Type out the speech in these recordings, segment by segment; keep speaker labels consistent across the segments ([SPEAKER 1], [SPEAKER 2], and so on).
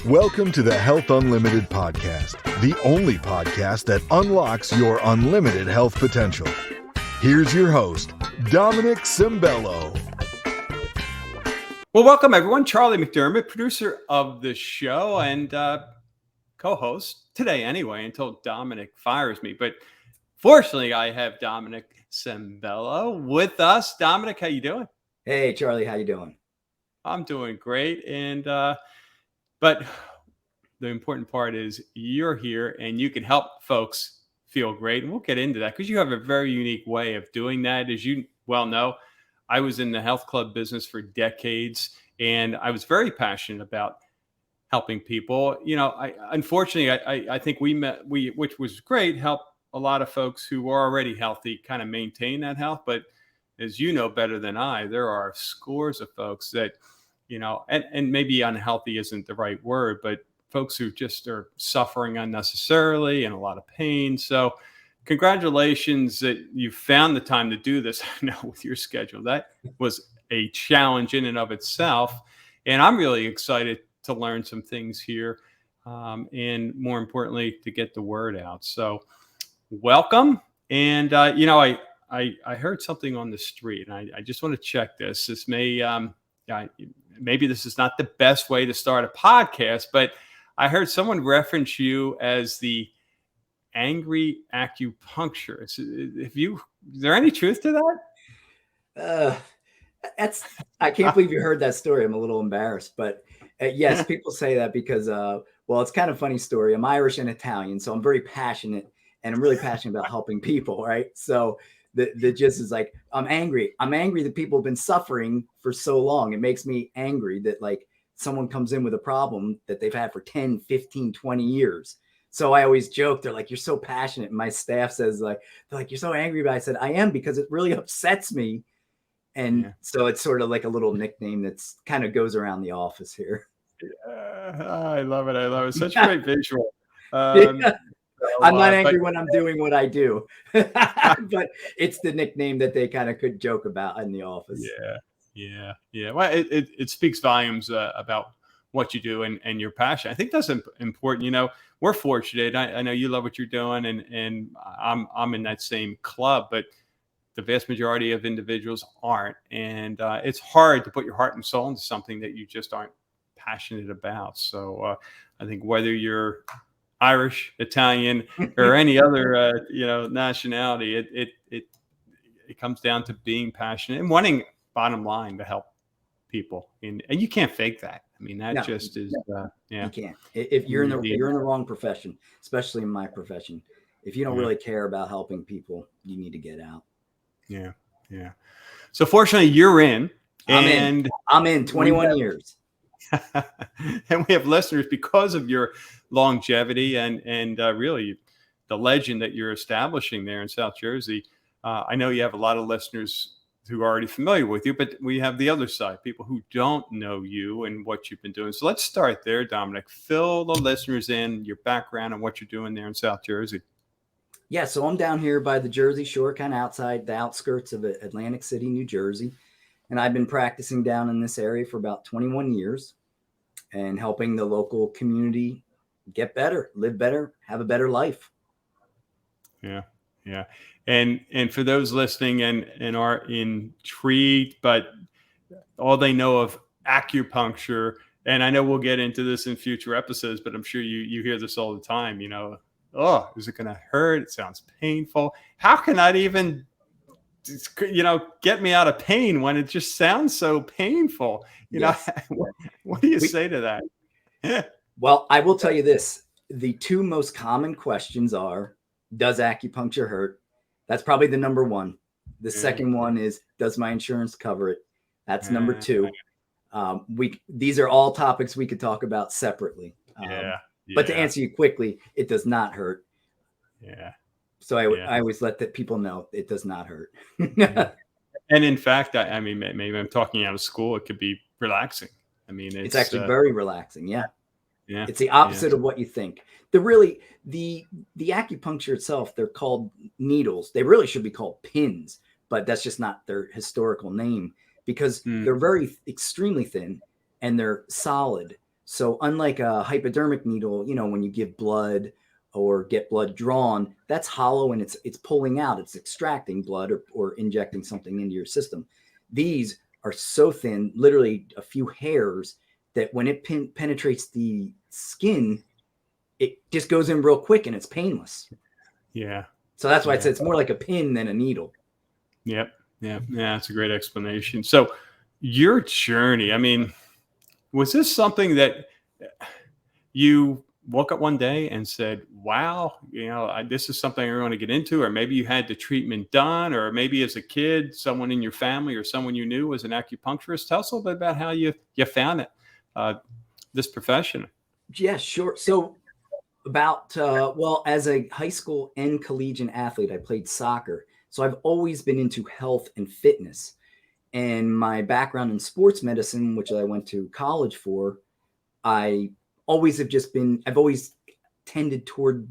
[SPEAKER 1] Welcome to the Health Unlimited podcast, the only podcast that unlocks your unlimited health potential. Here's your host, Dominic Sembello.
[SPEAKER 2] Well, welcome everyone. Charlie McDermott, producer of the show and co-host today anyway, until Dominic fires me. But fortunately, I have Dominic Sembello with us. Dominic, how you doing?
[SPEAKER 3] Hey, Charlie, how you doing?
[SPEAKER 2] I'm doing great. And but the important part is you're here and you can help folks feel great. And we'll get into that because you have a very unique way of doing that. As you well know, I was in the health club business for decades, and I was very passionate about helping people. You know, unfortunately, I think which was great, helped a lot of folks who are already healthy kind of maintain that health. But as you know better than I, there are scores of folks that, you know, and maybe unhealthy isn't the right word, but folks who just are suffering unnecessarily and a lot of pain. So congratulations that you found the time to do this. I know with your schedule, that was a challenge in and of itself. And I'm really excited to learn some things here. And more importantly, to get the word out. So welcome. And, you know, I heard something on the street, and I just want to check this. This may, maybe this is not the best way to start a podcast, but I heard someone reference you as the angry acupuncturist. Is there any truth to
[SPEAKER 3] that? I can't believe you heard that story. I'm a little embarrassed, but yes, people say that because, well, it's kind of a funny story. I'm Irish and Italian, so I'm very passionate, and I'm really passionate about helping people, right? So the gist is like, I'm angry. I'm angry that people have been suffering for so long. It makes me angry that like someone comes in with a problem that they've had for 10, 15, 20 years. So I always joke, they're like, you're so passionate. And my staff says like, they're like, you're so angry. But I said, I am, because it really upsets me. And so it's sort of like a little nickname that's kind of goes around the office here.
[SPEAKER 2] I love it. I love it. Such a great visual.
[SPEAKER 3] I'm not angry when I'm doing what I do, but it's the nickname that they kind of could joke about in the office.
[SPEAKER 2] Yeah. Well, it speaks volumes about what you do and your passion. I think that's important. You know, we're fortunate. I know you love what you're doing, and I'm in that same club, but the vast majority of individuals aren't. And it's hard to put your heart and soul into something that you just aren't passionate about. So I think whether you're Irish, Italian, or any other nationality, it comes down to being passionate and wanting, bottom line, to help people. And you can't fake that. I mean, that is
[SPEAKER 3] you can't. If you're in the wrong profession, especially in my profession, if you don't really care about helping people, you need to get out.
[SPEAKER 2] Yeah. So fortunately, you're in.
[SPEAKER 3] I'm in 21 years.
[SPEAKER 2] And we have listeners because of your longevity and really the legend that you're establishing there in South Jersey. I know you have a lot of listeners who are already familiar with you, but we have the other side, people who don't know you and what you've been doing. So let's start there, Dominic. Fill the listeners in, your background and what you're doing there in South Jersey.
[SPEAKER 3] Yeah, so I'm down here by the Jersey Shore, kind of outside the outskirts of Atlantic City, New Jersey. And I've been practicing down in this area for about 21 years and helping the local community get better, live better, have a better life.
[SPEAKER 2] Yeah. And for those listening and are intrigued, but all they know of acupuncture, and I know we'll get into this in future episodes, but I'm sure you hear this all the time, you know, oh, is it going to hurt? It sounds painful. How can that even, get me out of pain when it just sounds so painful? Yes. What do you say to that?
[SPEAKER 3] Well, I will tell you this. The two most common questions are, does acupuncture hurt? That's probably the number one. The second one is, does my insurance cover it? That's number two. These are all topics we could talk about separately. But to answer you quickly, it does not hurt.
[SPEAKER 2] Yeah.
[SPEAKER 3] So I always let the people know it does not hurt.
[SPEAKER 2] And in fact, I mean, maybe I'm talking out of school. It could be relaxing. I mean,
[SPEAKER 3] it's actually very relaxing. Yeah.
[SPEAKER 2] Yeah.
[SPEAKER 3] It's the opposite of what you think. The acupuncture itself, they're called needles. They really should be called pins, but that's just not their historical name because they're very extremely thin and they're solid. So unlike a hypodermic needle, when you give blood or get blood drawn, that's hollow and it's pulling out, it's extracting blood or injecting something into your system. These are so thin, literally a few hairs, that when it penetrates the skin, it just goes in real quick and it's painless.
[SPEAKER 2] Yeah.
[SPEAKER 3] So that's why I said it's more like a pin than a needle.
[SPEAKER 2] Yep. Yeah. Yeah. That's a great explanation. So your journey, I mean, was this something that you woke up one day and said, wow, this is something I want to get into, or maybe you had the treatment done, or maybe as a kid, someone in your family or someone you knew was an acupuncturist? Tell us a little bit about how you found it, this profession.
[SPEAKER 3] Yeah, sure. So as a high school and collegiate athlete, I played soccer. So I've always been into health and fitness. And my background in sports medicine, which I went to college for, I've always tended toward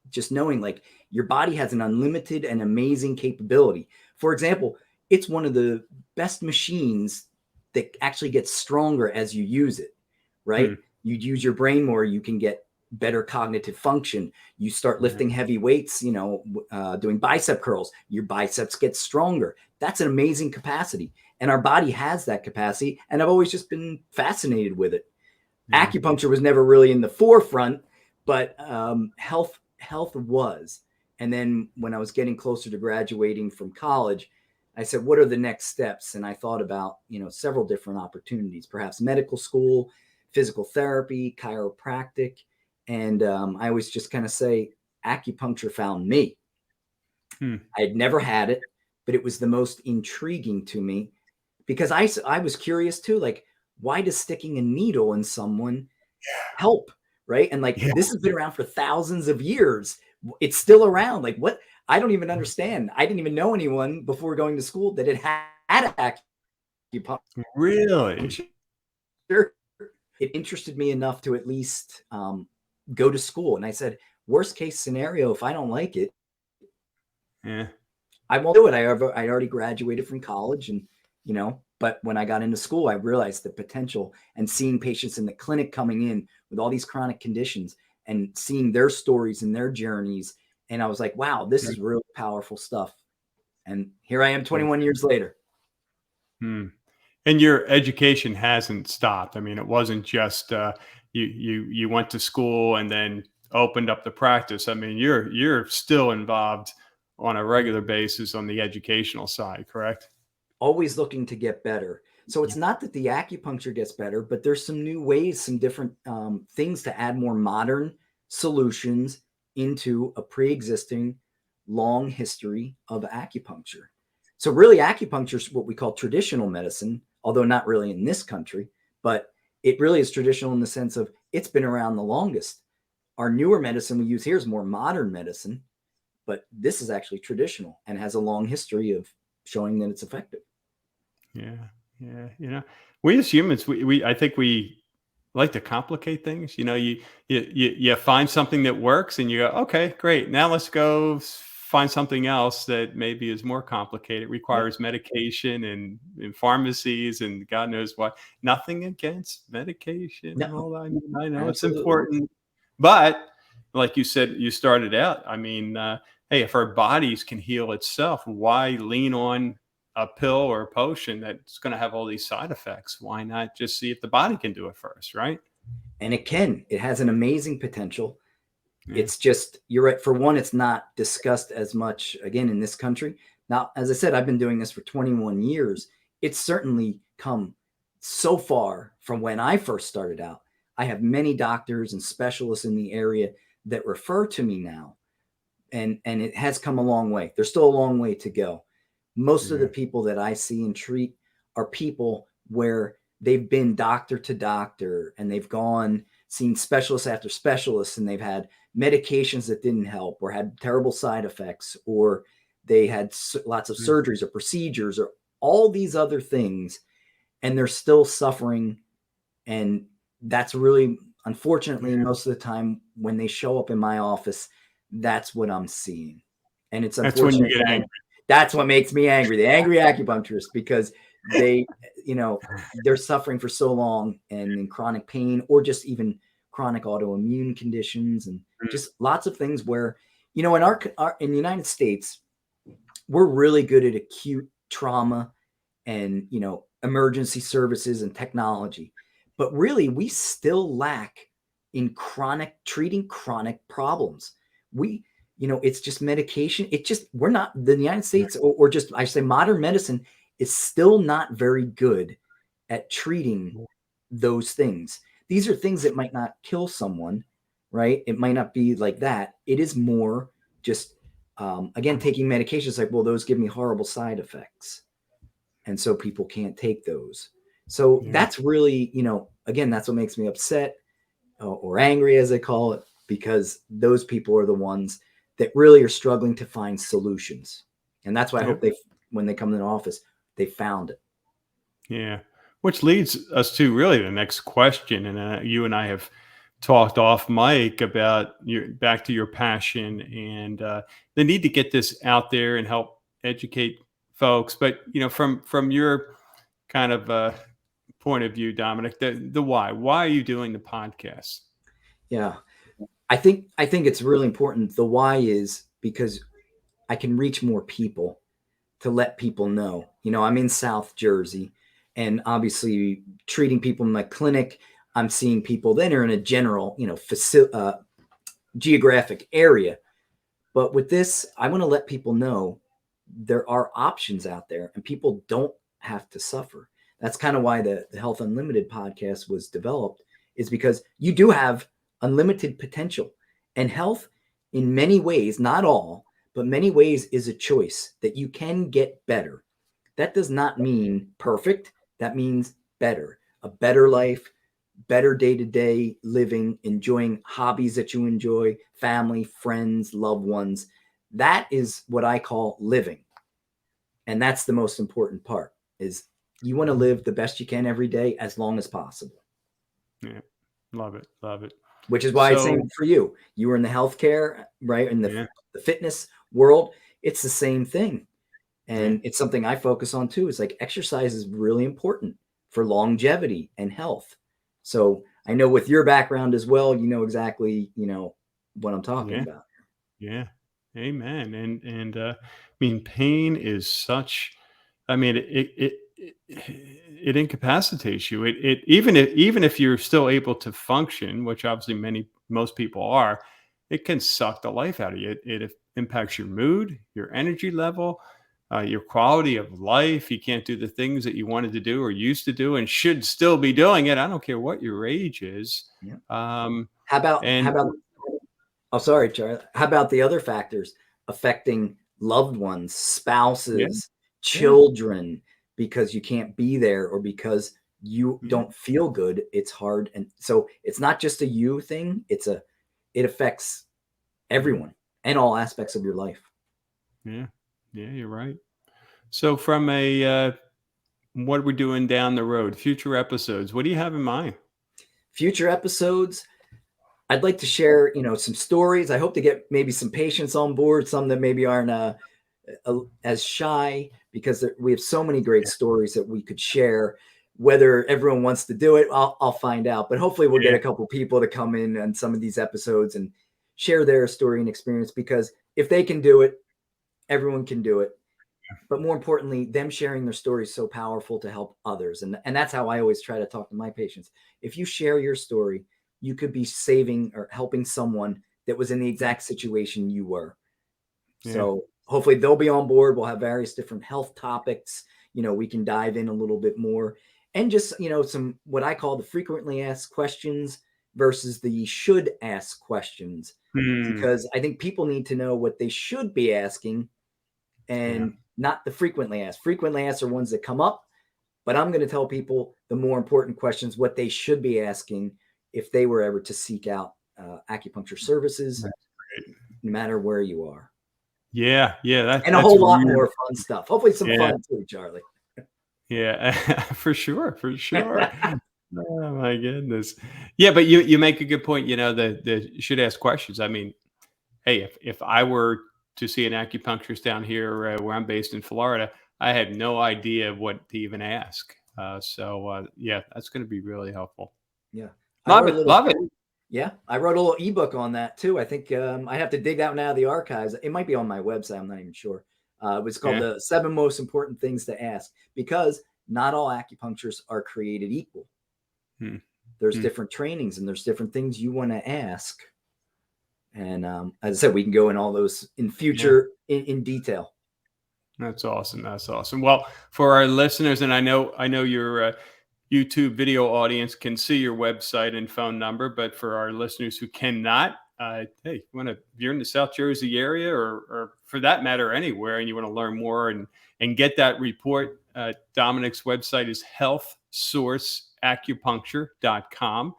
[SPEAKER 3] just knowing like your body has an unlimited and amazing capability. For example, it's one of the best machines that actually gets stronger as you use it, right? You use your brain more, you can get better cognitive function. You start lifting heavy weights, doing bicep curls, your biceps get stronger. That's an amazing capacity. And our body has that capacity. And I've always just been fascinated with it. Acupuncture was never really in the forefront, but health was. And then when I was getting closer to graduating from college, I said, what are the next steps? And I thought about, several different opportunities, perhaps medical school, physical therapy, chiropractic. And I always just kind of say acupuncture found me. I had never had it, but it was the most intriguing to me because I was curious too, like, why does sticking a needle in someone help? Right. And this has been around for thousands of years. It's still around. Like what? I don't even understand. I didn't even know anyone before going to school that had acupuncture.
[SPEAKER 2] Really?
[SPEAKER 3] It interested me enough to at least go to school. And I said, worst case scenario, if I don't like it, I won't do it. I already graduated from college and, but when I got into school, I realized the potential and seeing patients in the clinic coming in with all these chronic conditions and seeing their stories and their journeys. And I was like, wow, this is really powerful stuff. And here I am 21 years later.
[SPEAKER 2] And your education hasn't stopped. I mean, it wasn't just you went to school and then opened up the practice. I mean, you're still involved on a regular basis on the educational side, correct?
[SPEAKER 3] Always looking to get better. So it's not that the acupuncture gets better, but there's some new ways, some different things to add more modern solutions into a pre-existing long history of acupuncture. So really acupuncture is what we call traditional medicine, although not really in this country, but it really is traditional in the sense of it's been around the longest. Our newer medicine we use here is more modern medicine, but this is actually traditional and has a long history of showing that it's effective.
[SPEAKER 2] Yeah. We as humans, I think we like to complicate things. You find something that works and you go, okay, great. Now let's go find something else that maybe is more complicated, requires medication and pharmacies and God knows what. Nothing against medication.
[SPEAKER 3] No,
[SPEAKER 2] I know
[SPEAKER 3] absolutely.
[SPEAKER 2] It's important, but like you said, you started out. I mean, hey, if our bodies can heal itself, why lean on a pill or a potion that's going to have all these side effects? Why not just see if the body can do it first, right?
[SPEAKER 3] And it has an amazing potential. It's just, you're right. For one, it's not discussed as much again in this country. Now, as I said, I've been doing this for 21 years. It's certainly come so far from when I first started out. I have many doctors and specialists in the area that refer to me now. And it has come a long way. There's still a long way to go. Most of the people that I see and treat are people where they've been doctor to doctor and they've seen specialists after specialists and they've had medications that didn't help or had terrible side effects, or they had lots of surgeries or procedures or all these other things, and they're still suffering. And that's really, unfortunately, most of the time when they show up in my office, that's what I'm seeing. And it's unfortunate.
[SPEAKER 2] That's when you get angry.
[SPEAKER 3] That's what makes me angry, the angry acupuncturist, because they, they're suffering for so long and in chronic pain, or just even chronic autoimmune conditions, and just lots of things where, in in the United States, we're really good at acute trauma and, emergency services and technology. But really, we still lack in treating chronic problems. It's just medication. We're not, the United States, or just, I say, modern medicine is still not very good at treating those things. These are things that might not kill someone, right? It might not be like that. It is more just, again, taking medications like, well, those give me horrible side effects. And so people can't take those. So that's really, again, that's what makes me upset, or angry, as they call it, because those people are the ones that really are struggling to find solutions. And that's why I hope when they come in the office, they found it.
[SPEAKER 2] Yeah. Which leads us to really the next question. And you and I have talked off mic about back to your passion and the need to get this out there and help educate folks. But, from your kind of point of view, Dominic, the why are you doing the podcast?
[SPEAKER 3] Yeah. I think it's really important. The why is because I can reach more people to let people know. I'm in South Jersey, and obviously treating people in my clinic, I'm seeing people that are in a general, geographic area. But with this, I want to let people know there are options out there, and people don't have to suffer. That's kind of why the Health Unlimited podcast was developed, is because you do have unlimited potential, and health, in many ways, not all, but many ways, is a choice that you can get better. That does not mean perfect. That means better, a better life, better day-to-day living, enjoying hobbies that you enjoy, family, friends, loved ones. That is what I call living. And that's the most important part, is you want to live the best you can every day as long as possible.
[SPEAKER 2] Yeah. Love it. Love it.
[SPEAKER 3] Which is why it's same for you. You were in the healthcare, right? In the fitness world, it's the same thing. And it's something I focus on too. It's like exercise is really important for longevity and health. So I know with your background as well, exactly, what I'm talking about.
[SPEAKER 2] Yeah. Amen. And I mean, pain is such, I mean, it incapacitates you. It even if you're still able to function, which obviously most people are, it can suck the life out of you. It impacts your mood, your energy level, your quality of life. You can't do the things that you wanted to do or used to do and should still be doing it. I don't care what your age is.
[SPEAKER 3] Yeah.
[SPEAKER 2] How
[SPEAKER 3] about oh, sorry, Charlie. How about the other factors affecting loved ones, spouses, children, because you can't be there or because you don't feel good? It's hard. And so it's not just a you thing. It affects everyone and all aspects of your life.
[SPEAKER 2] Yeah. Yeah, you're right. So from what we're doing down the road, future episodes, what do you have in mind?
[SPEAKER 3] Future episodes, I'd like to share, some stories. I hope to get maybe some patients on board, some that maybe aren't as shy, because we have so many great stories that we could share. Whether everyone wants to do it, I'll find out. But hopefully we'll get a couple people to come in on some of these episodes and share their story and experience, because if they can do it, everyone can do it. But more importantly, them sharing their story is so powerful to help others. And that's how I always try to talk to my patients. If you share your story, you could be saving or helping someone that was in the exact situation you were. Yeah. So hopefully they'll be on board. We'll have various different health topics. We can dive in a little bit more, and just, some what I call the frequently asked questions versus the should ask questions, because I think people need to know what they should be asking and not the frequently asked. Frequently asked are ones that come up, but I'm going to tell people the more important questions, what they should be asking if they were ever to seek out acupuncture services, no matter where you are.
[SPEAKER 2] Yeah.
[SPEAKER 3] And a whole lot more fun stuff. Hopefully some fun too, Charlie.
[SPEAKER 2] Yeah, for sure. Oh my goodness. Yeah, but you make a good point. The should ask questions. I mean, hey, if I were to see an acupuncturist down here where I'm based in Florida, I had no idea what to even ask. Yeah, that's going to be really helpful.
[SPEAKER 3] Yeah.
[SPEAKER 2] Love it.
[SPEAKER 3] Yeah. I wrote a little ebook on that too. I think I have to dig that one out of the archives. It might be on my website. I'm not even sure. It was called The 7 Most Important Things to Ask, because not all acupuncturists are created equal. There's different trainings and there's different things you want to ask. And as I said, we can go in all those in future in detail.
[SPEAKER 2] That's awesome. That's awesome. Well, for our listeners, and I know your YouTube video audience can see your website and phone number, but for our listeners who cannot, hey, if you're in the South Jersey area, or for that matter, anywhere, and you want to learn more and get that report, Dominic's website is healthsourceacupuncture.com.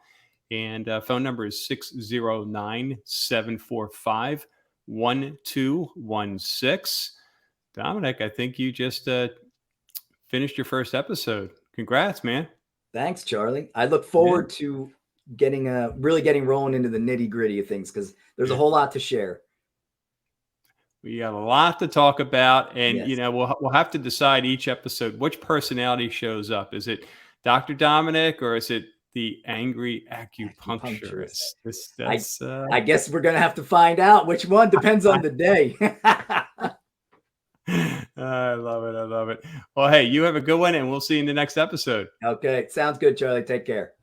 [SPEAKER 2] And phone number is 609-745-1216. Dominic, I think you just finished your first episode. Congrats, man.
[SPEAKER 3] Thanks, Charlie. I look forward to really getting rolling into the nitty gritty of things, because there's a whole lot to share.
[SPEAKER 2] We got a lot to talk about, and we'll have to decide each episode which personality shows up. Is it Dr. Dominic, or is it the angry acupuncturist?
[SPEAKER 3] I guess we're gonna have to find out which one. Depends on the day.
[SPEAKER 2] I love it. Well, hey, you have a good one, and we'll see you in the next episode.
[SPEAKER 3] Okay, sounds good, Charlie. Take care.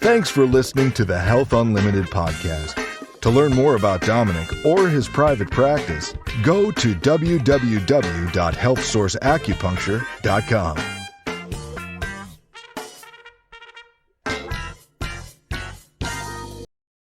[SPEAKER 1] Thanks for listening to the Health Unlimited podcast. To learn more about Dominic or his private practice, go to www.healthsourceacupuncture.com.